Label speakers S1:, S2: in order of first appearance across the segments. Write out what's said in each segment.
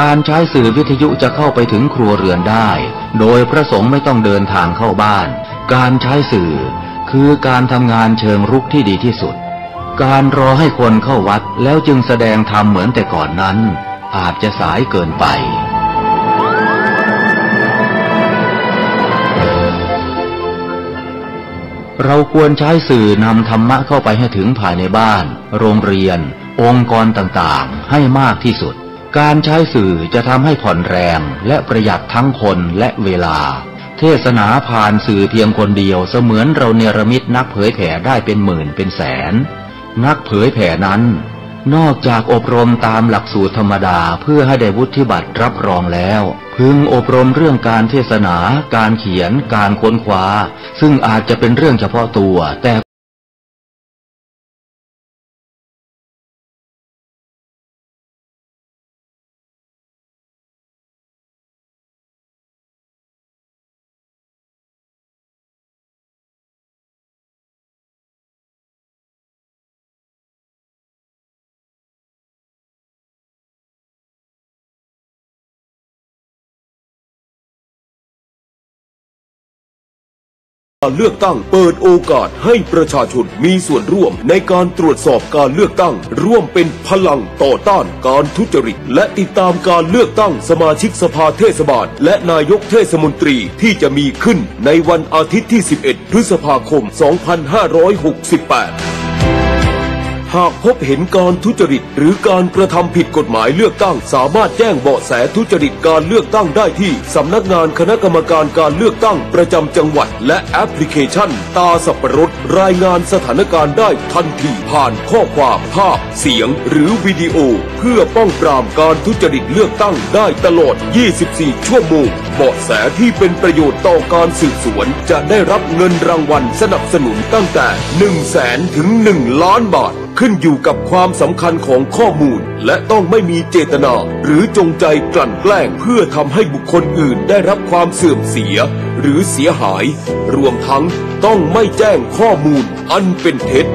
S1: การใช้สื่อวิทยุจะเข้าไปถึงครัวเรือนได้โดยพระสงฆ์ไม่ต้องเดินทางเข้าบ้านการใช้สื่อคือการทำงานเชิงรุกที่ดีที่สุดการรอให้คนเข้าวัดแล้วจึงแสดงธรรมเหมือนแต่ก่อนนั้นอาจจะสายเกินไปเราควรใช้สื่อนำธรรมะเข้าไปให้ถึงภายในบ้านโรงเรียนองค์กรต่างๆให้มากที่สุดการใช้สื่อจะทำให้ผ่อนแรงและประหยัดทั้งคนและเวลาเทศนาผ่านสื่อเพียงคนเดียวเสมือนเราเนรมิตนักเผยแผ่ได้เป็นหมื่นเป็นแสนนักเผยแผ่นั้นนอกจากอบรมตามหลักสูตรธรรมดาเพื่อให้ได้วุฒิบัตรรับรองแล้วพึงอบรมเรื่องการเทศนาการเขียนการค้นคว้าซึ่งอาจจะเป็นเรื่องเฉพาะตัวแต่
S2: การเลือกตั้งเปิดโอกาสให้ประชาชนมีส่วนร่วมในการตรวจสอบการเลือกตั้งร่วมเป็นพลังต่อต้านการทุจริตและติดตามการเลือกตั้งสมาชิกสภาเทศบาลและนายกเทศมนตรีที่จะมีขึ้นในวันอาทิตย์ที่ 11 พฤษภาคม 2568หากพบเห็นการทุจริตหรือการกระทำผิดกฎหมายเลือกตั้งสามารถแจ้งเบาะแสทุจริตการเลือกตั้งได้ที่สำนักงานคณะกรรมการการเลือกตั้งประจำจังหวัดและแอปพลิเคชันตาสับปะรดรายงานสถานการณ์ได้ทันทีผ่านข้อความภาพเสียงหรือวิดีโอเพื่อป้องปรามการทุจริตเลือกตั้งได้ตลอด 24 ชั่วโมงเบาะแสที่เป็นประโยชน์ต่อการสืบสวนจะได้รับเงินรางวัลสนับสนุนตั้งแต่ 100,000 ถึง 1 ล้านบาทขึ้นอยู่กับความสำคัญของข้อมูลและต้องไม่มีเจตนาหรือจงใจกลั่นแกล้งเพื่อทำให้บุคคลอื่นได้รับความเสื่อมเสียหรือเสียหายรวมทั้งต้องไม่แจ้งข้อมูลอันเป็นเท็จ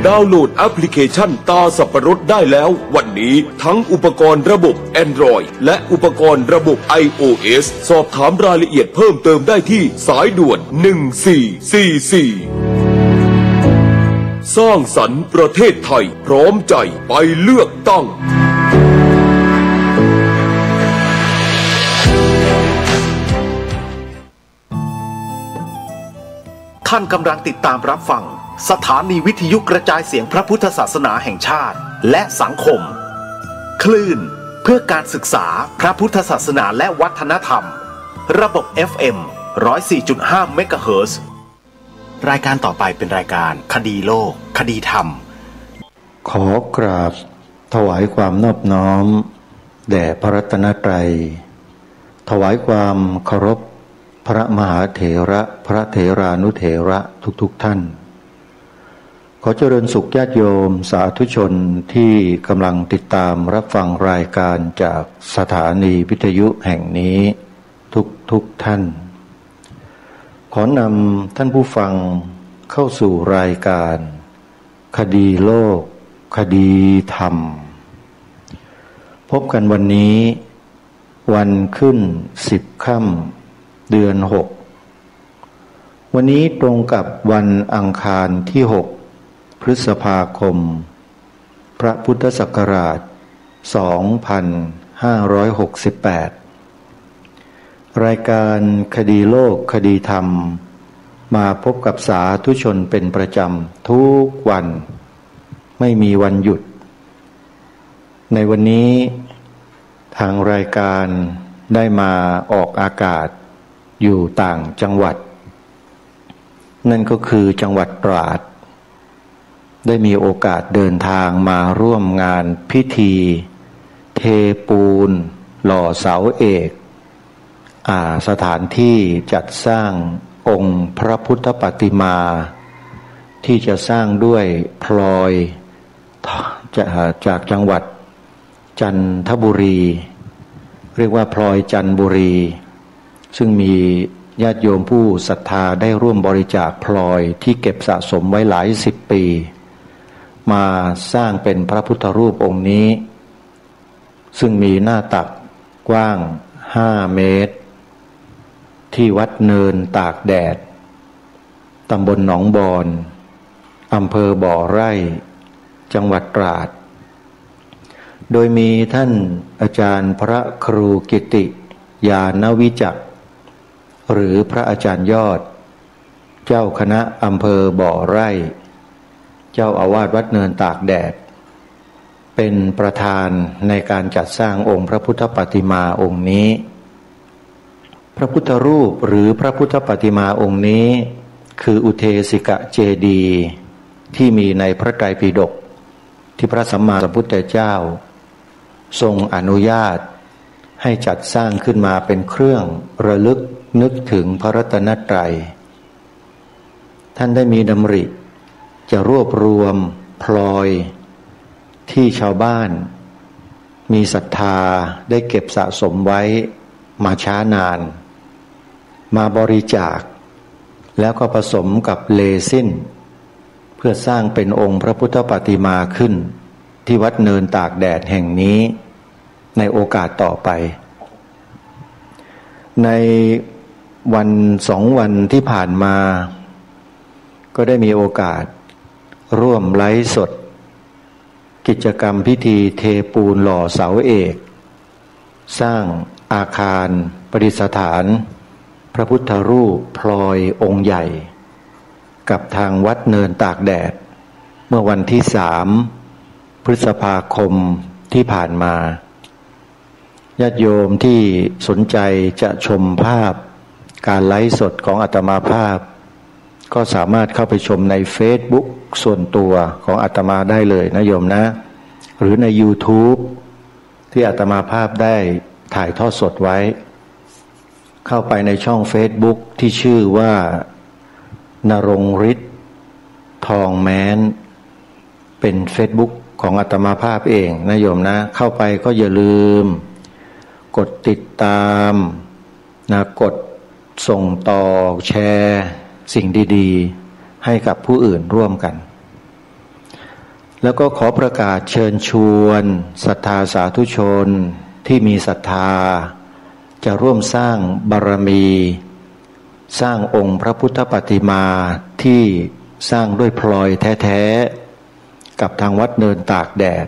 S2: ดาวน์โหลดแอปพลิเคชันตาสับปะรดได้แล้ววันนี้ทั้งอุปกรณ์ระบบ Android และอุปกรณ์ระบบ iOS สอบถามรายละเอียดเพิ่มเติมได้ที่สายด่วน 1444สร้างสรรค์ประเทศไทยพร้อมใจไปเลือกตั้ง
S3: ท่านกำลังติดตามรับฟังสถานีวิทยุกระจายเสียงพระพุทธศาสนาแห่งชาติและสังคมคลื่นเพื่อการศึกษาพระพุทธศาสนาและวัฒนธรรมระบบ FM 104.5 เมกะเฮิรตซ์รายการต่อไปเป็นรายการคดีโลกคดีธรรม
S4: ขอกราบถวายความนอบน้อมแด่พระรัตนตรัยถวายความเคารพพระมหาเถระพระเถรานุเถระทุกท่านขอเจริญสุขญาติโยมสาธุชนที่กำลังติดตามรับฟังรายการจากสถานีวิทยุแห่งนี้ทุกท่านขอนำท่านผู้ฟังเข้าสู่รายการคดีโลกคดีธรรมพบกันวันนี้วันขึ้น10 ค่ำเดือน6วันนี้ตรงกับวันอังคารที่6พฤษภาคมพระพุทธศักราช2568รายการคดีโลกคดีธรรมมาพบกับสาธุชนเป็นประจำทุกวันไม่มีวันหยุดในวันนี้ทางรายการได้มาออกอากาศอยู่ต่างจังหวัดนั่นก็คือจังหวัดตราดได้มีโอกาสเดินทางมาร่วมงานพิธีเทปูนหล่อเสาเอกสถานที่จัดสร้างองค์พระพุทธปฏิมาที่จะสร้างด้วยพลอยจากจังหวัดจันทบุรีเรียกว่าพลอยจันทบุรีซึ่งมีญาติโยมผู้ศรัทธาได้ร่วมบริจาคพลอยที่เก็บสะสมไว้หลาย10 ปีมาสร้างเป็นพระพุทธรูปองค์นี้ ซึ่งมีหน้าตักกว้าง5 เมตรที่วัดเนินตากแดดตำบลหนองบอนอำเภอบ่อไร่จังหวัดตราดโดยมีท่านอาจารย์พระครูกิติยานวิจักรหรือพระอาจารย์ยอดเจ้าคณะอำเภอบ่อไร่เจ้าอาวาสวัดเนินตากแดดเป็นประธานในการจัดสร้างองค์พระพุทธปฏิมาองค์นี้พระพุทธรูปหรือพระพุทธปฏิมาองค์นี้คืออุเทสิกเจดีย์ที่มีในพระไตรปิฎกที่พระสัมมาสัมพุทธเจ้าทรงอนุญาตให้จัดสร้างขึ้นมาเป็นเครื่องระลึกนึกถึงพระรัตนตรัยท่านได้มีดำริจะรวบรวมพลอยที่ชาวบ้านมีศรัทธาได้เก็บสะสมไว้มาช้านานมาบริจาคแล้วก็ผสมกับเลซินเพื่อสร้างเป็นองค์พระพุทธปฏิมาขึ้นที่วัดเนินตากแดดแห่งนี้ในโอกาสต่อไปในวัน2 วันที่ผ่านมาก็ได้มีโอกาสร่วมไลฟ์สดกิจกรรมพิธีเทปูนหล่อเสาเอกสร้างอาคารประดิษฐานพระพุทธรูปพลอยองค์ใหญ่กับทางวัดเนินตากแดดเมื่อวันที่3 พฤษภาคมที่ผ่านมาญาติโยมที่สนใจจะชมภาพการไลฟ์สดของอาตมาภาพก็สามารถเข้าไปชมใน Facebook ส่วนตัวของอาตมาได้เลยนะโยมนะหรือใน YouTube ที่อาตมาภาพได้ถ่ายทอดสดไว้เข้าไปในช่อง Facebook ที่ชื่อว่านรงฤทธิ์ทองแม้นเป็น Facebook ของอาตมาภาพเองนะโยมนะเข้าไปก็อย่าลืมกดติดตามนะกดส่งต่อแชร์สิ่งดีๆให้กับผู้อื่นร่วมกันแล้วก็ขอประกาศเชิญชวนศรัทธาสาธุชนที่มีศรัทธาจะร่วมสร้างบารมีสร้างองค์พระพุทธปฏิมาที่สร้างด้วยพลอยแท้ๆกับทางวัดเนินตากแดด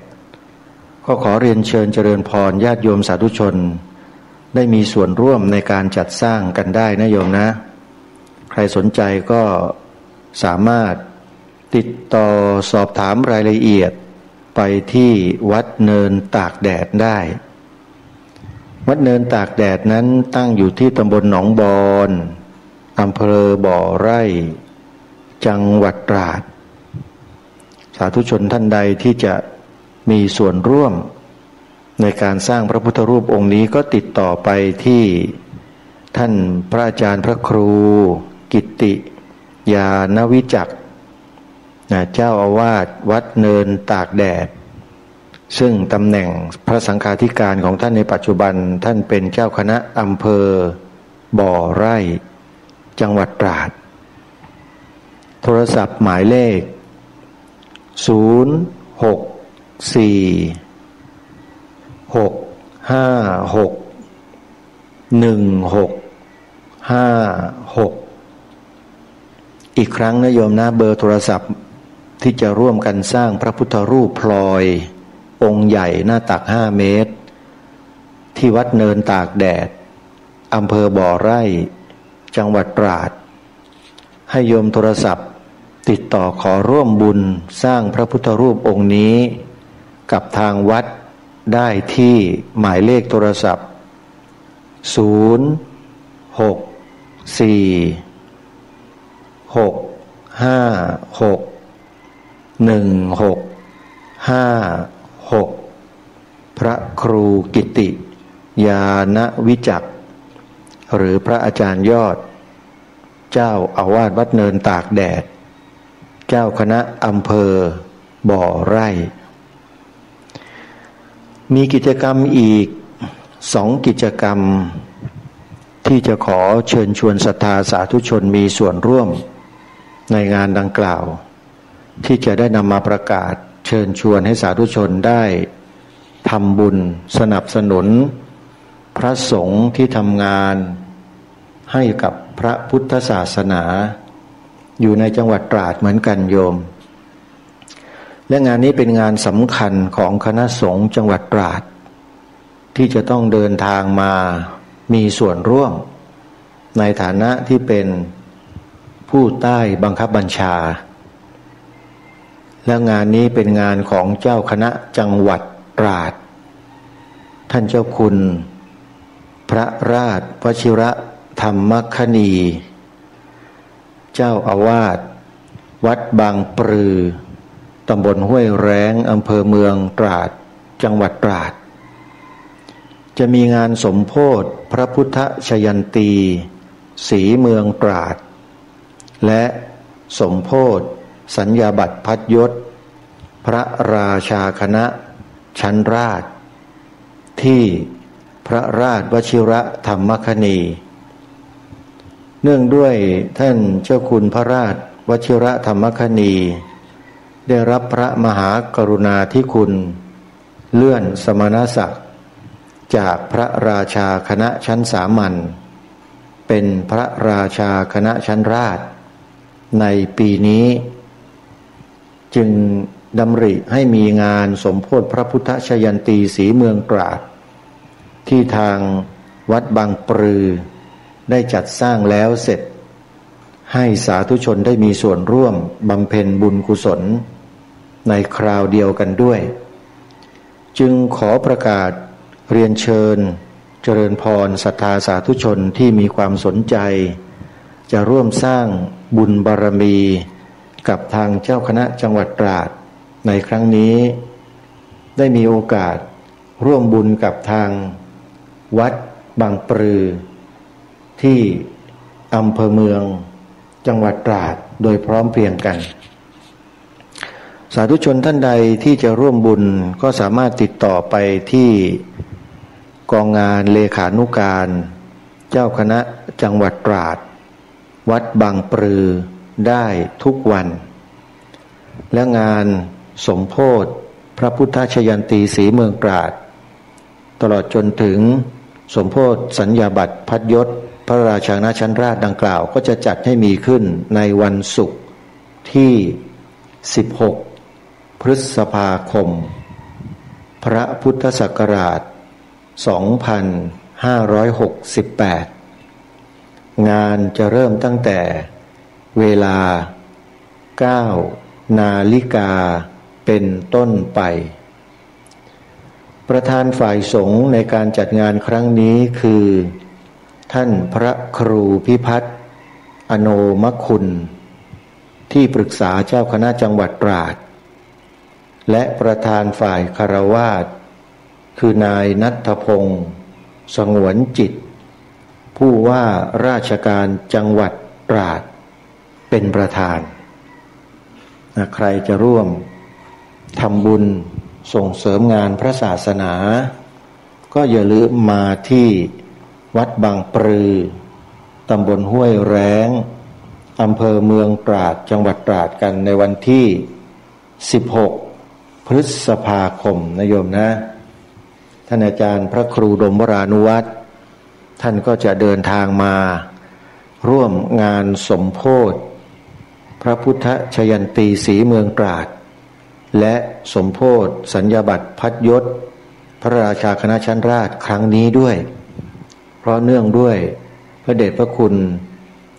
S4: ก็ขอเรียนเชิญเจริญพรญาติโยมสาธุชนได้มีส่วนร่วมในการจัดสร้างกันได้นะโยมนะใครสนใจก็สามารถติดต่อสอบถามรายละเอียดไปที่วัดเนินตากแดดได้วัดเนินตากแดดนั้นตั้งอยู่ที่ตำบลหนองบอนอำเภอบ่อไร่จังหวัดตราดสาธุชนท่านใดที่จะมีส่วนร่วมในการสร้างพระพุทธรูปองค์นี้ก็ติดต่อไปที่ท่านพระอาจารย์พระครูกิติยานวิจักรเจ้าอาวาสวัดเนินตากแดดซึ่งตำแหน่งพระสังฆาธิการของท่านในปัจจุบันท่านเป็นเจ้าคณะอำเภอบ่อไร่จังหวัดตราดโทรศัพท์หมายเลข06456561656อีกครั้งนะโยมนะเบอร์โทรศัพท์ที่จะร่วมกันสร้างพระพุทธรูปพลอยองค์ใหญ่หน้าตัก5 เมตรที่วัดเนินตากแดดอำเภอบ่อไร่จังหวัดตราดให้โยมโทรศัพท์ติดต่อขอร่วมบุญสร้างพระพุทธรูปองค์นี้กับทางวัดได้ที่หมายเลขโทรศัพท์064561656พระครูกิติยานวิจักรหรือพระอาจารย์ยอดเจ้าอาวาสวัดเนินตากแดดเจ้าคณะอำเภอบ่อไร่มีกิจกรรมอีก2 กิจกรรมที่จะขอเชิญชวนศรัทธาสาธุชนมีส่วนร่วมในงานดังกล่าวที่จะได้นำมาประกาศเชิญชวนให้สาธุชนได้ ทำบุญสนับสนุนพระสงฆ์ที่ทำงานให้กับพระพุทธศาสนาอยู่ในจังหวัดตราดเหมือนกันโยมและงานนี้เป็นงานสำคัญของคณะสงฆ์จังหวัดตราดที่จะต้องเดินทางมามีส่วนร่วมในฐานะที่เป็นผู้ใต้บังคับบัญชาและงานนี้เป็นงานของเจ้าคณะจังหวัดตราดท่านเจ้าคุณพระราชวชิระธรรมคณีเจ้าอาวาสวัดบางปรือตำบลห้วยแร้งอำเภอเมืองตราดจังหวัดตราดจะมีงานสมโภชพระพุทธชยันตีศรีเมืองตราดและสมโภชสัญญาบัตรพัดยศพระราชาคณะชั้นราชที่พระราชวชิระธรรมคณีเนื่องด้วยท่านเจ้าคุณพระราชวชิระธรรมคณีได้รับพระมหากรุณาธิคุณเลื่อนสมณศักดิ์จากพระราชาคณะชั้นสามัญเป็นพระราชาคณะชั้นราชในปีนี้จึงดำริให้มีงานสมโภชพระพุทธชยันตีศรีเมืองตราดที่ทางวัดบางปรือได้จัดสร้างแล้วเสร็จให้สาธุชนได้มีส่วนร่วมบำเพ็ญบุญกุศลในคราวเดียวกันด้วยจึงขอประกาศเรียนเชิญเจริญพรศรัทธาสาธุชนที่มีความสนใจจะร่วมสร้างบุญบารมีกับทางเจ้าคณะจังหวัดตราดในครั้งนี้ได้มีโอกาสร่วมบุญกับทางวัดบางปรือที่อำเภอเมืองจังหวัดตราดโดยพร้อมเพรียงกันสาธุชนท่านใดที่จะร่วมบุญก็สามารถติดต่อไปที่กองงานเลขานุการเจ้าคณะจังหวัดตราดวัดบางปรือได้ทุกวันและงานสมโภชพระพุทธชยันตีศรีเมืองตราดตลอดจนถึงสมโภชสัญญาบัตรพัดยศพระราชาคณะชั้นราชดังกล่าวก็จะจัดให้มีขึ้นในวันศุกร์ที่16พฤษภาคมพระพุทธศักราช2568งานจะเริ่มตั้งแต่เวลา 9 นาฬิกาเป็นต้นไปประธานฝ่ายสงฆ์ในการจัดงานครั้งนี้คือท่านพระครูพิพัฒน์อโนมคุณที่ปรึกษาเจ้าคณะจังหวัดตราดและประธานฝ่ายคฤหัสถ์คือนายณัฐพงษ์สงวนจิตผู้ว่าราชการจังหวัดตราดเป็นประธานใครจะร่วมทำบุญส่งเสริมงานพระศาสนาก็อย่าลืมมาที่วัดบางปรือตำบลห้วยแร้งอำเภอเมืองตราดจังหวัดตราดกันในวันที่16พฤษภาคมนะโยมนะท่านอาจารย์พระครูดมวรานุวัฒน์ท่านก็จะเดินทางมาร่วมงานสมโภชพระพุทธชยันตีศรีเมืองตราดและสมโภชสัญญาบัตรพัดยศพระราชาคณะชั้นราชครั้งนี้ด้วยเพราะเนื่องด้วยพระเดชพระคุณ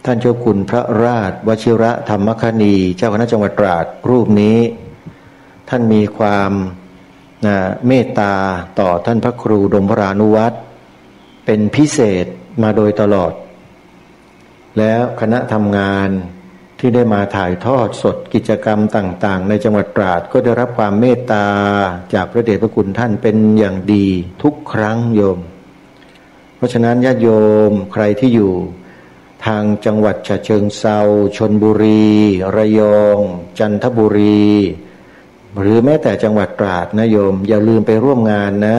S4: ท่านเจ้าคุณพระราชวชิระธรรมคณีเจ้าคณะจังหวัดตราดรูปนี้ท่านมีความเมตตาต่อท่านพระครูดมวรานุวัฒน์เป็นพิเศษมาโดยตลอดแล้วคณะทำงานที่ได้มาถ่ายทอดสดกิจกรรมต่างๆในจังหวัดตราดก็ได้รับความเมตตาจากพระเดชพระคุณท่านเป็นอย่างดีทุกครั้งโยมเพราะฉะนั้นญาติโยมใครที่อยู่ทางจังหวัดฉะเชิงเทราชลบุรีระยองจันทบุรีหรือแม้แต่จังหวัดตราดนะโยมอย่าลืมไปร่วมงานนะ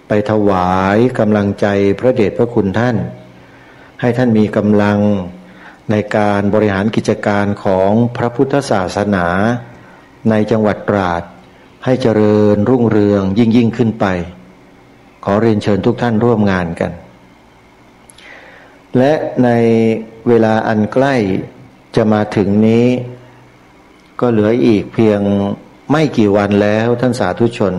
S4: ไปถวายกำลังใจพระเดชพระคุณท่านให้ท่านมีกำลังในการบริหารกิจการของพระพุทธศาสนาในจังหวัดตราด ให้เจริญรุ่งเรืองยิ่งขึ้นไปขอเรียนเชิญทุกท่านร่วมงานกันและในเวลาอันใกล้จะมาถึงนี้ก็เหลืออีกเพียงไม่กี่วันแล้วท่านสาธุชน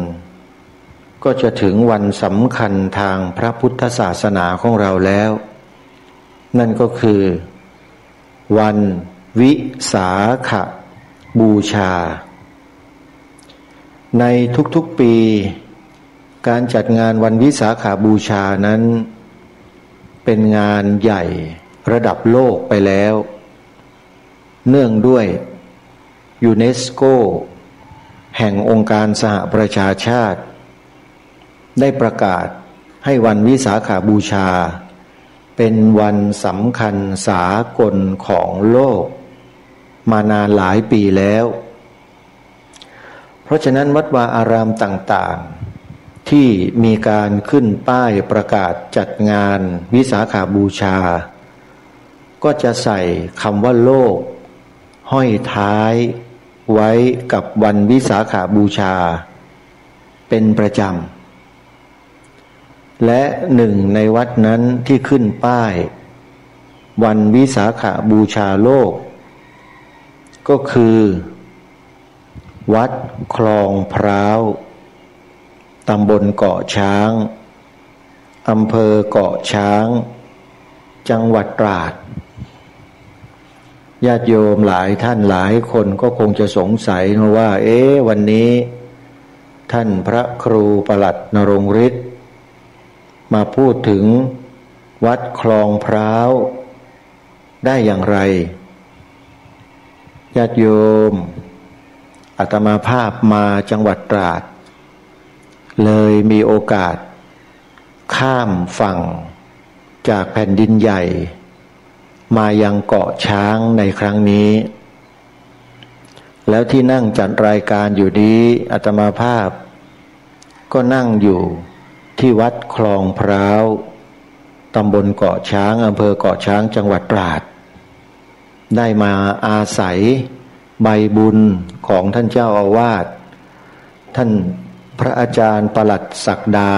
S4: ก็จะถึงวันสำคัญทางพระพุทธศาสนาของเราแล้วนั่นก็คือวันวิสาขบูชาในทุกๆปีการจัดงานวันวิสาขบูชานั้นเป็นงานใหญ่ระดับโลกไปแล้วเนื่องด้วยยูเนสโกแห่งองค์การสหประชาชาติได้ประกาศให้วันวิสาขบูชาเป็นวันสำคัญสากลของโลกมานานหลายปีแล้วเพราะฉะนั้นวัดวาอารามต่างๆที่มีการขึ้นป้ายประกาศจัดงานวิสาขบูชาก็จะใส่คำว่าโลกห้อยท้ายไว้กับวันวิสาขบูชาเป็นประจำและหนึ่งในวัดนั้นที่ขึ้นป้ายวันวิสาขบูชาโลกก็คือวัดคลองพร้าวตำบลเกาะช้างอำเภอเกาะช้างจังหวัดตราดญาติโยมหลายท่านหลายคนก็คงจะสงสัยนะว่าวันนี้ท่านพระครูประหลัดนรงฤทธิ์มาพูดถึงวัดคลองพร้าวได้อย่างไรญาติโยมอาตมาภาพมาจังหวัดตราดเลยมีโอกาสข้ามฝั่งจากแผ่นดินใหญ่มายังเกาะช้างในครั้งนี้แล้วที่นั่งจัดรายการอยู่นี้อาตมาภาพก็นั่งอยู่ที่วัดคลองพร้าวตำบลเกาะช้างอำเภอเกาะช้างจังหวัดตราดได้มาอาศัยใบบุญของท่านเจ้าอาวาสท่านพระอาจารย์ประหลัดศักดา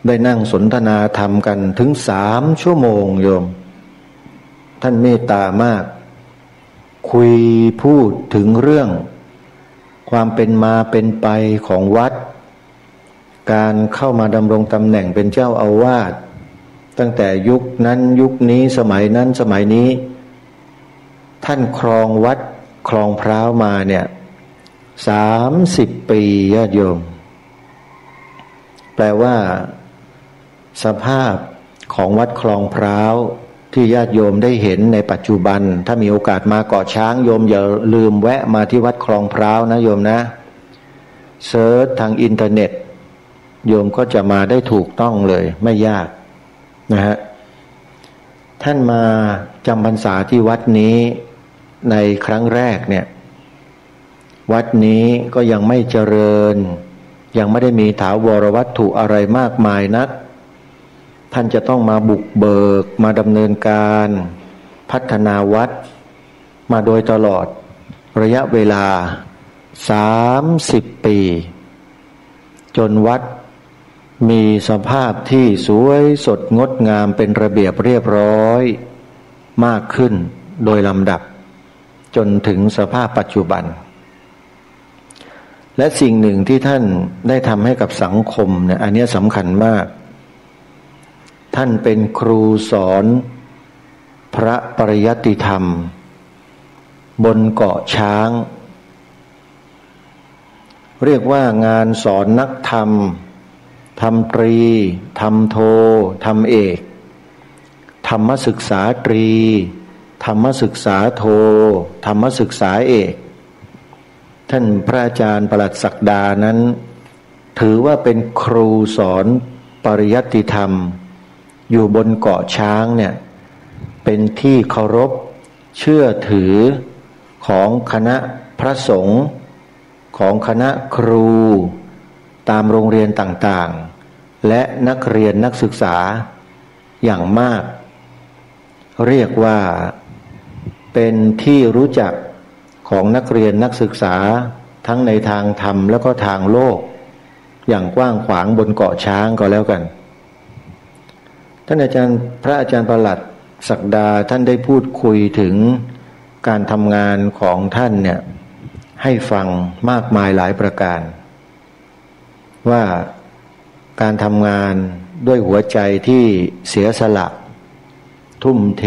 S4: ได้นั่งสนทนาธรรมกันถึง3 ชั่วโมงโยมท่านเมตตามากคุยพูดถึงเรื่องความเป็นมาเป็นไปของวัดการเข้ามาดำรงตำแหน่งเป็นเจ้าอาวาสตั้งแต่ยุคนั้นยุคนี้สมัยนั้นสมัยนี้ท่านครองวัดคลองพร้าวมาเนี่ย30 ปีญาติโยมแปลว่าสภาพของวัดคลองพร้าวที่ญาติโยมได้เห็นในปัจจุบันถ้ามีโอกาสมาเกาะช้างโยมอย่าลืมแวะมาที่วัดคลองพร้าวนะโยมนะเซิร์ชทางอินเทอร์เน็ตโยมก็จะมาได้ถูกต้องเลยไม่ยากนะฮะท่านมาจำพรรษาที่วัดนี้ในครั้งแรกเนี่ยวัดนี้ก็ยังไม่เจริญยังไม่ได้มีถาวรวัตถุอะไรมากมายนักท่านจะต้องมาบุกเบิกมาดำเนินการพัฒนาวัดมาโดยตลอดระยะเวลา30 ปีจนวัดมีสภาพที่สวยสดงดงามเป็นระเบียบเรียบร้อยมากขึ้นโดยลำดับจนถึงสภาพปัจจุบันและสิ่งหนึ่งที่ท่านได้ทำให้กับสังคมเนี่ยอันนี้สำคัญมากท่านเป็นครูสอนพระปริยัติธรรมบนเกาะช้างเรียกว่างานสอนนักธรรมทำตรีทำโททำเอกธรรมศึกษาตรีธรรมศึกษาโทธรรมศึกษาเอกท่านพระอาจารย์ประหลัดศักดานั้นถือว่าเป็นครูสอนปริยัติธรรมอยู่บนเกาะช้างเนี่ยเป็นที่เคารพเชื่อถือของคณะพระสงฆ์ของคณะครูตามโรงเรียนต่างๆและนักเรียนนักศึกษาอย่างมากเรียกว่าเป็นที่รู้จักของนักเรียนนักศึกษา ทั้งในทางธรรมแล้วก็ทางโลกอย่างกว้างขวางบนเกาะช้างก็แล้วกันท่านพระอาจารย์ประหลัดศักดาท่านได้พูดคุยถึงการทำงานของท่านเนี่ยให้ฟังมากมายหลายประการว่าการทำงานด้วยหัวใจที่เสียสละทุ่มเท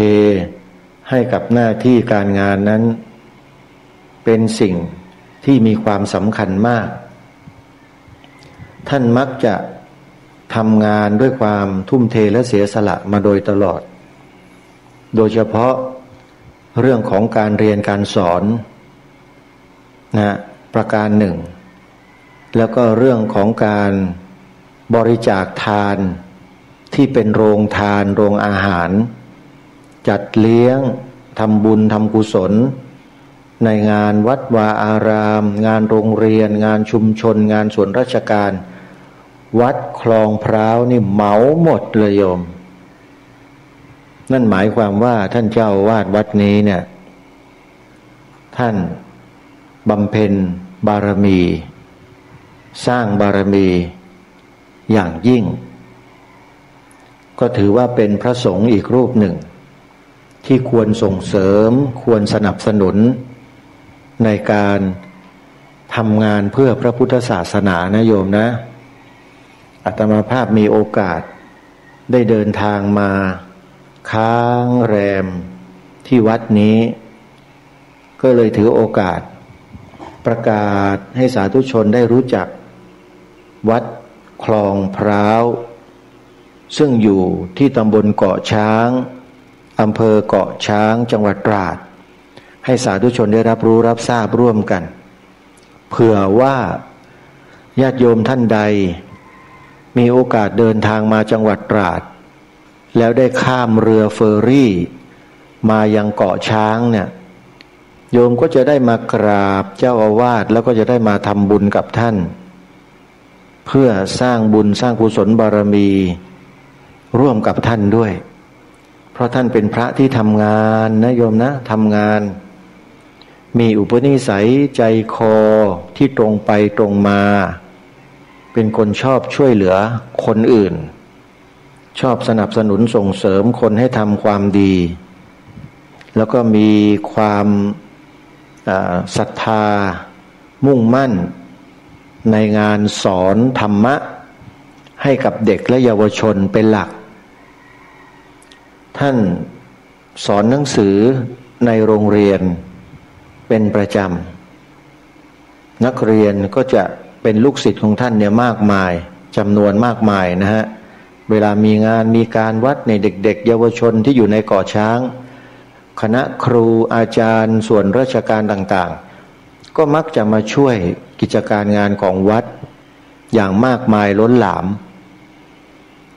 S4: ให้กับหน้าที่การงานนั้นเป็นสิ่งที่มีความสำคัญมากท่านมักจะทำงานด้วยความทุ่มเทและเสียสละมาโดยตลอดโดยเฉพาะเรื่องของการเรียนการสอนนะประการหนึ่งแล้วก็เรื่องของการบริจาคทานที่เป็นโรงทานโรงอาหารจัดเลี้ยงทำบุญทำกุศลในงานวัดวาอารามงานโรงเรียนงานชุมชนงานส่วนราชการวัดคลองพร้าวนี่เหมาหมดเลยโยมนั่นหมายความว่าท่านเจ้าอาวาสวัดนี้เนี่ยท่านบำเพ็ญบารมีสร้างบารมีอย่างยิ่งก็ถือว่าเป็นพระสงฆ์อีกรูปหนึ่งที่ควรส่งเสริมควรสนับสนุนในการทำงานเพื่อพระพุทธศาสนานะโยมนะอาตมาภาพมีโอกาสได้เดินทางมาค้างแรมที่วัดนี้ก็เลยถือโอกาสประกาศให้สาธุชนได้รู้จักวัดคลองพร้าวซึ่งอยู่ที่ตำบลเกาะช้างอำเภอเกาะช้างจังหวัดตราดให้สาธุชนได้รับรู้รับทราบร่วมกันเผื่อว่าญาติโยมท่านใดมีโอกาสเดินทางมาจังหวัดตราดแล้วได้ข้ามเรือเฟอร์รี่มายังเกาะช้างเนี่ยโยมก็จะได้มากราบเจ้าอาวาสแล้วก็จะได้มาทำบุญกับท่านเพื่อสร้างบุญสร้างกุศลบารมีร่วมกับท่านด้วยเพราะท่านเป็นพระที่ทำงานนะโยมนะทำงานมีอุปนิสัยใจคอที่ตรงไปตรงมาเป็นคนชอบช่วยเหลือคนอื่นชอบสนับสนุนส่งเสริมคนให้ทำความดีแล้วก็มีความศรัทธามุ่งมั่นในงานสอนธรรมะให้กับเด็กและเยาวชนเป็นหลักท่านสอนหนังสือในโรงเรียนเป็นประจำนักเรียนก็จะเป็นลูกศิษย์ของท่านเนี่ยมากมายจำนวนมากมายนะฮะเวลามีงานมีการวัดในเด็กๆเยาวชนที่อยู่ในเกาะช้างคณะครูอาจารย์ส่วนราชการต่างๆก็มักจะมาช่วยกิจการงานของวัดอย่างมากมายล้นหลาม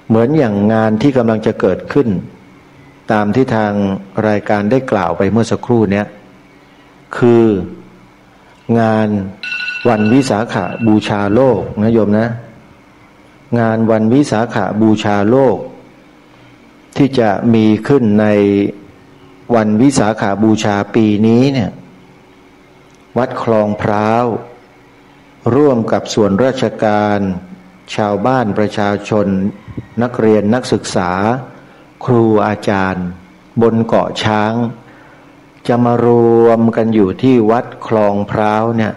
S4: เหมือนอย่างงานที่กำลังจะเกิดขึ้นตามที่ทางรายการได้กล่าวไปเมื่อสักครู่นี้คืองานวันวิสาขบูชาโลกนะโยมนะงานวันวิสาขบูชาโลกที่จะมีขึ้นในวันวิสาขบูชาปีนี้เนี่ยวัดคลองพร้าวร่วมกับส่วนราชการชาวบ้านประชาชนนักเรียนนักศึกษาครูอาจารย์บนเกาะช้างจะมารวมกันอยู่ที่วัดคลองพร้าวเนี่ย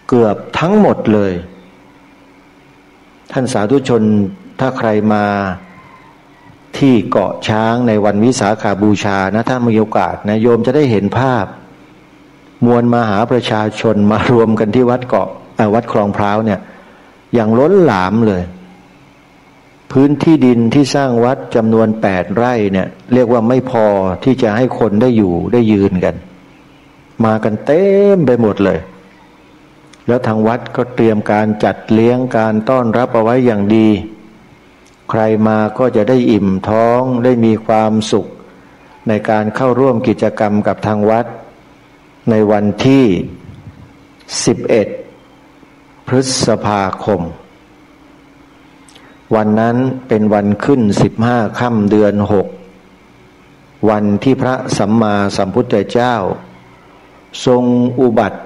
S4: เกือบทั้งหมดเลยท่านสาธุชนถ้าใครมาที่เกาะช้างในวันวิสาขบูชานะถ้ามีโอกาสนะโยมจะได้เห็นภาพมวลมหาประชาชนมารวมกันที่วัดคลองพร้าวเนี่ยอย่างล้นหลามเลยพื้นที่ดินที่สร้างวัดจำนวน8 ไร่เนี่ยเรียกว่าไม่พอที่จะให้คนได้อยู่ได้ยืนกันมากันเต็มไปหมดเลยแล้วทางวัดก็เตรียมการจัดเลี้ยงการต้อนรับเอาไว้อย่างดีใครมาก็จะได้อิ่มท้องได้มีความสุขในการเข้าร่วมกิจกรรมกับทางวัดในวันที่11 พฤษภาคมวันนั้นเป็นวันขึ้น15 ค่ำเดือน6วันที่พระสัมมาสัมพุทธเจ้าทรงอุบัติ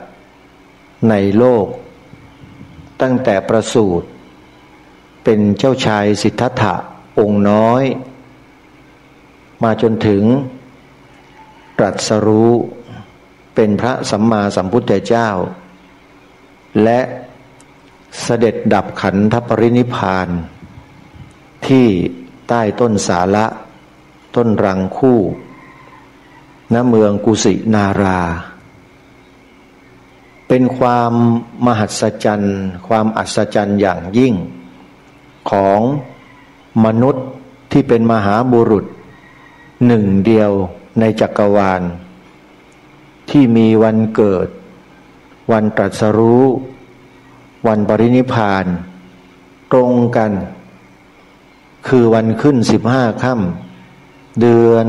S4: ในโลกตั้งแต่ประสูติเป็นเจ้าชายสิทธัตถะองค์น้อยมาจนถึงตรัสรู้เป็นพระสัมมาสัมพุทธเจ้าและเสด็จดับขันธปรินิพพานที่ใต้ต้นสาละต้นรังคู่ณเมืองกุสินาราเป็นความมหัศจรรย์ความอัศจรรย์อย่างยิ่งของมนุษย์ที่เป็นมหาบุรุษหนึ่งเดียวในจักรวาลที่มีวันเกิดวันตรัสรู้วันปรินิพพานตรงกันคือวันขึ้น15 ค่ำเดือน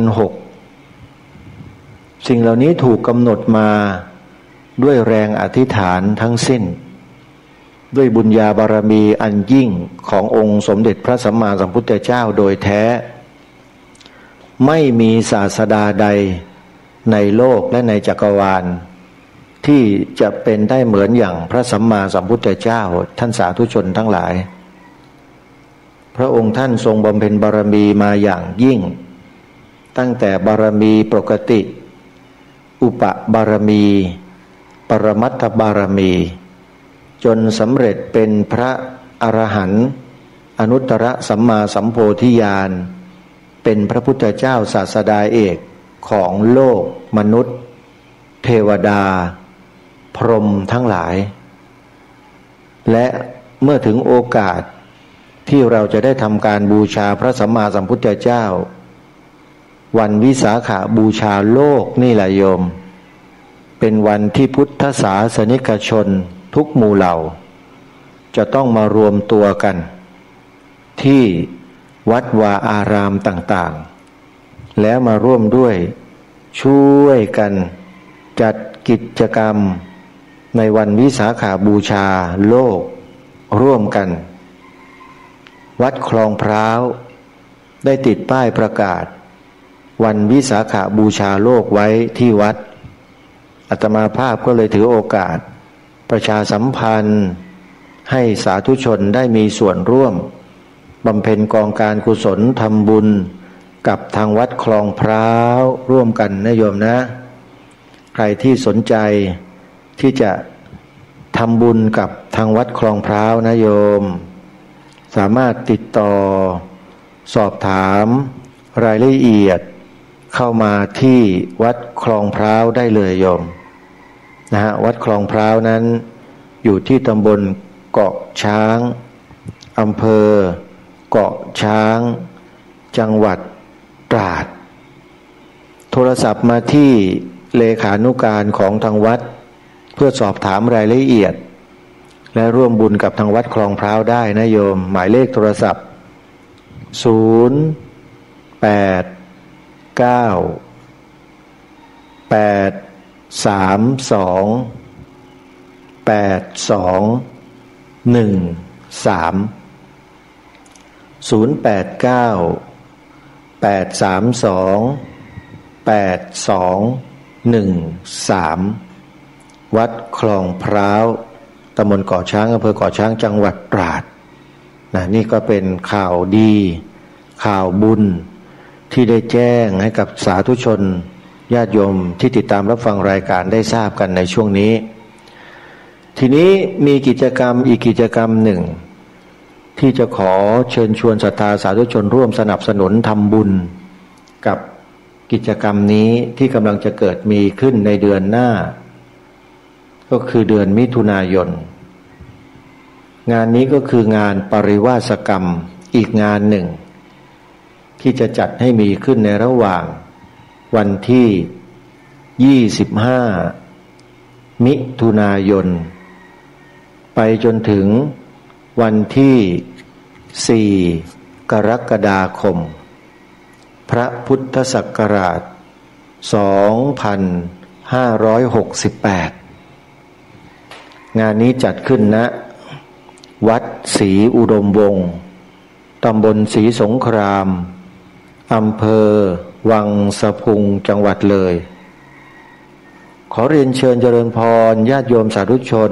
S4: 6สิ่งเหล่านี้ถูกกำหนดมาด้วยแรงอธิษฐานทั้งสิ้นด้วยบุญญาบารมีอันยิ่งขององค์สมเด็จพระสัมมาสัมพุทธเจ้าโดยแท้ไม่มีศาสดาใดในโลกและในจักรวาลที่จะเป็นได้เหมือนอย่างพระสัมมาสัมพุทธเจ้าท่านสาธุชนทั้งหลายพระองค์ท่านทรงบำเพ็ญบารมีมาอย่างยิ่งตั้งแต่บารมีปกติอุปบารมีปรมัตถบารมีจนสำเร็จเป็นพระอรหันต์อนุตตรสัมมาสัมโพธิญาณเป็นพระพุทธเจ้าศาสดาเอกของโลกมนุษย์เทวดาพรหมทั้งหลายและเมื่อถึงโอกาสที่เราจะได้ทำการบูชาพระสัมมาสัมพุทธเจ้าวันวิสาขบูชาโลกนี่แหละโยมเป็นวันที่พุทธศาสนิกชนทุกหมู่เหล่าจะต้องมารวมตัวกันที่วัดวาอารามต่างๆแล้วมาร่วมด้วยช่วยกันจัดกิจกรรมในวันวิสาขบูชาโลกร่วมกันวัดคลองพร้าวได้ติดป้ายประกาศวันวิสาขบูชาโลกไว้ที่วัดอาตมาภาพก็เลยถือโอกาสประชาสัมพันธ์ให้สาธุชนได้มีส่วนร่วมบำเพ็ญกองการกุศลทำบุญกับทางวัดคลองพร้าวร่วมกันนะโยมนะใครที่สนใจที่จะทำบุญกับทางวัดคลองพร้าวนะโยมสามารถติดต่อสอบถามรายละเอียดเข้ามาที่วัดคลองพร้าวได้เลยโยมนะฮะวัดคลองพร้าวนั้นอยู่ที่ตำบลเกาะช้างอำเภอเกาะช้างจังหวัดตราดโทรศัพท์มาที่เลขานุการของทางวัดเพื่อสอบถามรายละเอียดและร่วมบุญกับทางวัดคลองพร้าวได้นะโยมหมายเลขโทรศัพท์วัดคลองพร้าวตำบลเกาะช้างอำเภอเกาะช้างจังหวัดตราดนะนี่ก็เป็นข่าวดีข่าวบุญที่ได้แจ้งให้กับสาธุชนญาติโยมที่ติดตามรับฟังรายการได้ทราบกันในช่วงนี้ทีนี้มีกิจกรรมอีกกิจกรรมหนึ่งที่จะขอเชิญชวนศรัทธาสาธุชนร่วมสนับสนุนทำบุญกับกิจกรรมนี้ที่กำลังจะเกิดมีขึ้นในเดือนหน้าก็คือเดือนมิถุนายนงานนี้ก็คืองานปริวาสกรรมอีกงานหนึ่งที่จะจัดให้มีขึ้นในระหว่างวันที่25มิถุนายนไปจนถึงวันที่4กรกฎาคมพระพุทธศักราช2568งานนี้จัดขึ้นณวัดศรีอุดมวงศ์ตำบลศรีสงครามอำเภอวังสะพุงจังหวัดเลย ขอเรียนเชิญเจริญพรญาติโยมสาธุชน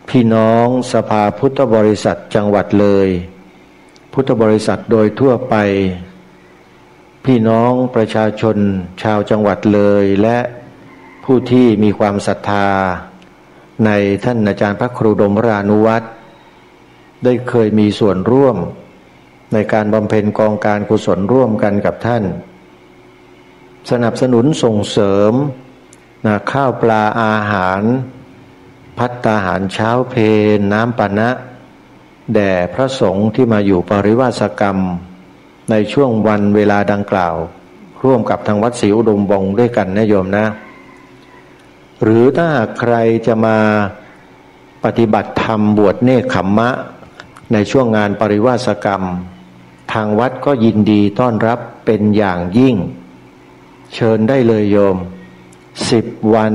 S4: พี่น้องสภาพุทธบริษัทจังหวัดเลยพุทธบริษัทโดยทั่วไปพี่น้องประชาชนชาวจังหวัดเลยและผู้ที่มีความศรัทธาในท่านอาจารย์พระครูดมวรานุวัตรได้เคยมีส่วนร่วมในการบำเพ็ญกองการกุศลร่วมกันกับท่านสนับสนุนส่งเสริมข้าวปลาอาหารภัตตาหารเช้าเพลน้ำปานะแด่พระสงฆ์ที่มาอยู่ปริวาสกรรมในช่วงวันเวลาดังกล่าวร่วมกับทางวัดศรีอุดมวงศ์ด้วยกันนะโยมนะหรือถ้าใครจะมาปฏิบัติธรรมบวชเนกขัมมะในช่วงงานปริวาสกรรมทางวัดก็ยินดีต้อนรับเป็นอย่างยิ่งเชิญได้เลยโยม10 วัน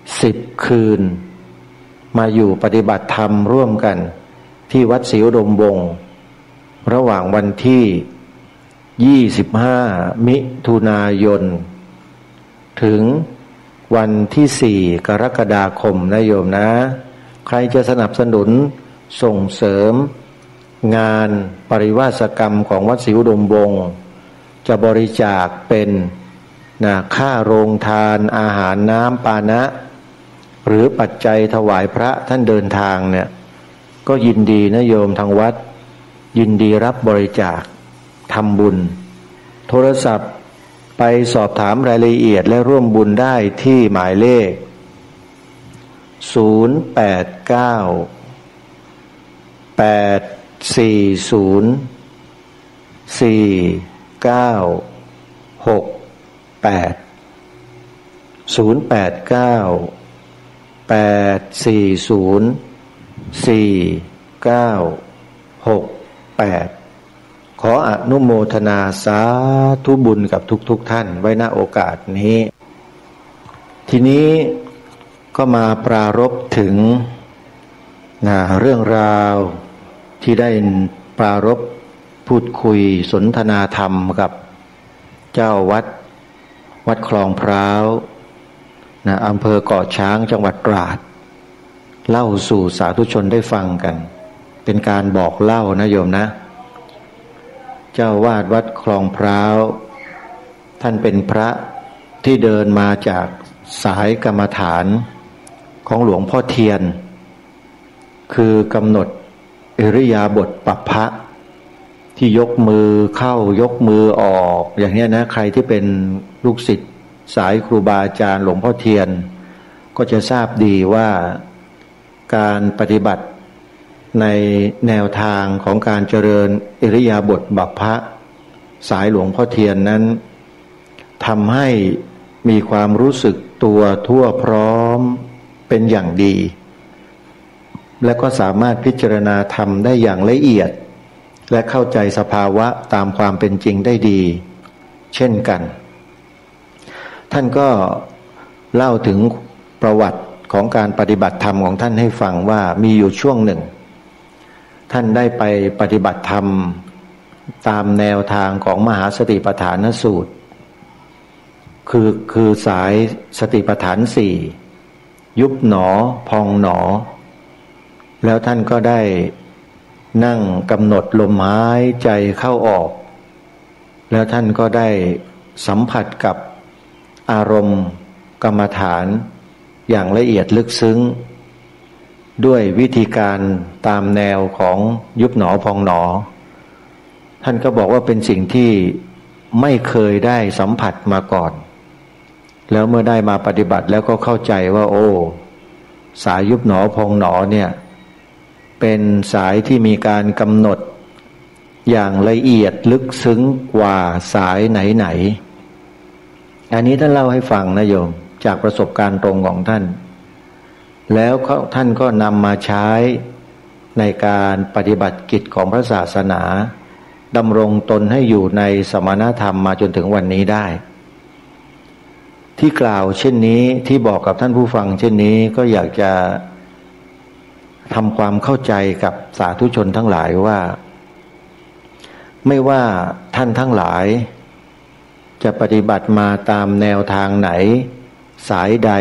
S4: 10 คืนมาอยู่ปฏิบัติธรรมร่วมกันที่วัดศรีอุดมวงศ์ระหว่างวันที่25 มิถุนายนถึงวันที่4 กรกฎาคมนะโยมนะใครจะสนับสนุนส่งเสริมงานปริวาสกรรมของวัดศรีอุดมวงศ์จะบริจาคเป็นค่าโรงทานอาหารน้ำปานะหรือปัจจัยถวายพระท่านเดินทางเนี่ยก็ยินดีนะโยมทางวัดยินดีรับบริจาคทำบุญโทรศัพท์ไปสอบถามรายละเอียดและร่วมบุญได้ที่หมายเลขขออนุโมทนาสาธุบุญกับทุกท่านไว้ณโอกาสนี้ทีนี้ก็มาปรารภถึงเรื่องราวที่ได้ปรารภพูดคุยสนทนาธรรมกับเจ้าวัดคลองพร้าวอำเภอเกาะช้างจังหวัดตราดเล่าสู่สาธุชนได้ฟังกันเป็นการบอกเล่านะโยมนะเจ้าวาดวัดคลองพร้าวท่านเป็นพระที่เดินมาจากสายกรรมฐานของหลวงพ่อเทียนคือกำหนดอิริยาบถปัปพะที่ยกมือเข้ายกมือออกอย่างนี้นะใครที่เป็นลูกศิษย์สายครูบาอาจารย์หลวงพ่อเทียนก็จะทราบดีว่าการปฏิบัติในแนวทางของการเจริญอิริยาบถบัพพะสายหลวงพ่อเทียนนั้นทำให้มีความรู้สึกตัวทั่วพร้อมเป็นอย่างดีและก็สามารถพิจารณาธรรมได้อย่างละเอียดและเข้าใจสภาวะตามความเป็นจริงได้ดีเช่นกันท่านก็เล่าถึงประวัติของการปฏิบัติธรรมของท่านให้ฟังว่ามีอยู่ช่วงหนึ่งท่านได้ไปปฏิบัติธรรมตามแนวทางของมหาสติปัฏฐานสูตรคือสายสติปัฏฐาน4ยุบหนอพองหนอแล้วท่านก็ได้นั่งกำหนดลมหายใจเข้าออกแล้วท่านก็ได้สัมผัสกับอารมณ์กรรมฐานอย่างละเอียดลึกซึ้งด้วยวิธีการตามแนวของยุบหนอพองหนอท่านก็บอกว่าเป็นสิ่งที่ไม่เคยได้สัมผัสมาก่อนแล้วเมื่อได้มาปฏิบัติแล้วก็เข้าใจว่าโอ้สายยุบหนอพองหนอเนี่ยเป็นสายที่มีการกำหนดอย่างละเอียดลึกซึ้งกว่าสายไหนๆอันนี้ท่านเล่าให้ฟังนะโยมจากประสบการณ์ตรงของท่านแล้วท่านก็นำมาใช้ในการปฏิบัติกิจของพระศาสนาดำรงตนให้อยู่ในสมณธรรมมาจนถึงวันนี้ได้ที่กล่าวเช่นนี้ที่บอกกับท่านผู้ฟังเช่นนี้ก็อยากจะทำความเข้าใจกับสาธุชนทั้งหลายว่าไม่ว่าท่านทั้งหลายจะปฏิบัติมาตามแนวทางไหน สายใด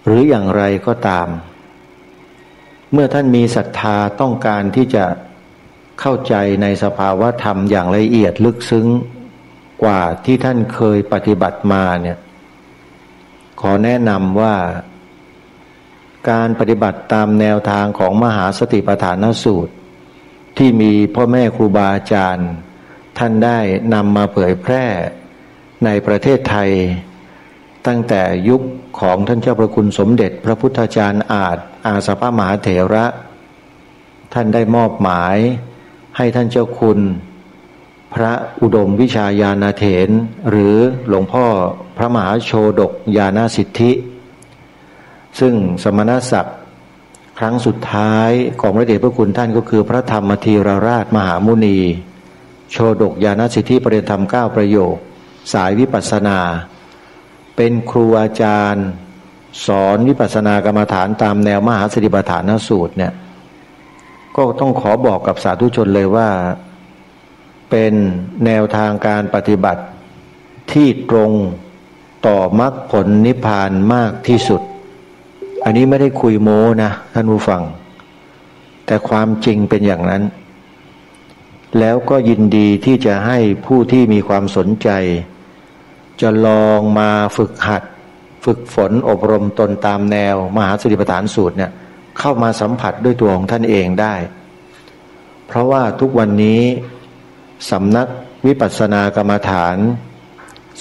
S4: หรืออย่างไรก็ตามเมื่อท่านมีศรัทธาต้องการที่จะเข้าใจในสภาวะธรรมอย่างละเอียดลึกซึ้งกว่าที่ท่านเคยปฏิบัติมาเนี่ยขอแนะนำว่าการปฏิบัติตามแนวทางของมหาสติปัฏฐานสูตรที่มีพ่อแม่ครูบาอาจารย์ท่านได้นำมาเผยแพร่ในประเทศไทยตั้งแต่ยุคของท่านเจ้าพระคุณสมเด็จพระพุทธาจารย์อาสพมหาเถระท่านได้มอบหมายให้ท่านเจ้าคุณพระอุดมวิชาญาณเถรหรือหลวงพ่อพระมหาโชดกญาณสิทธิซึ่งสมณศักดิ์ครั้งสุดท้ายของพระเดชพระคุณท่านก็คือพระธรรมธีรราชมหามุนีโชดกญาณสิทธิปริยธรรม9ประโยคสายวิปัสสนาเป็นครูอาจารย์สอนวิปัสสนากรรมฐานตามแนวมหาสติปัฏฐานสูตรเนี่ยก็ต้องขอบอกกับสาธุชนเลยว่าเป็นแนวทางการปฏิบัติที่ตรงต่อมรรคผลนิพพานมากที่สุดอันนี้ไม่ได้คุยโม้นะท่านผู้ฟังแต่ความจริงเป็นอย่างนั้นแล้วก็ยินดีที่จะให้ผู้ที่มีความสนใจจะลองมาฝึกหัดฝึกฝนอบรมตนตามแนวมหาสติปัฏฐานสูตรเนี่ยเข้ามาสัมผัสด้วยตัวของท่านเองได้เพราะว่าทุกวันนี้สำนักวิปัสสนากรรมฐาน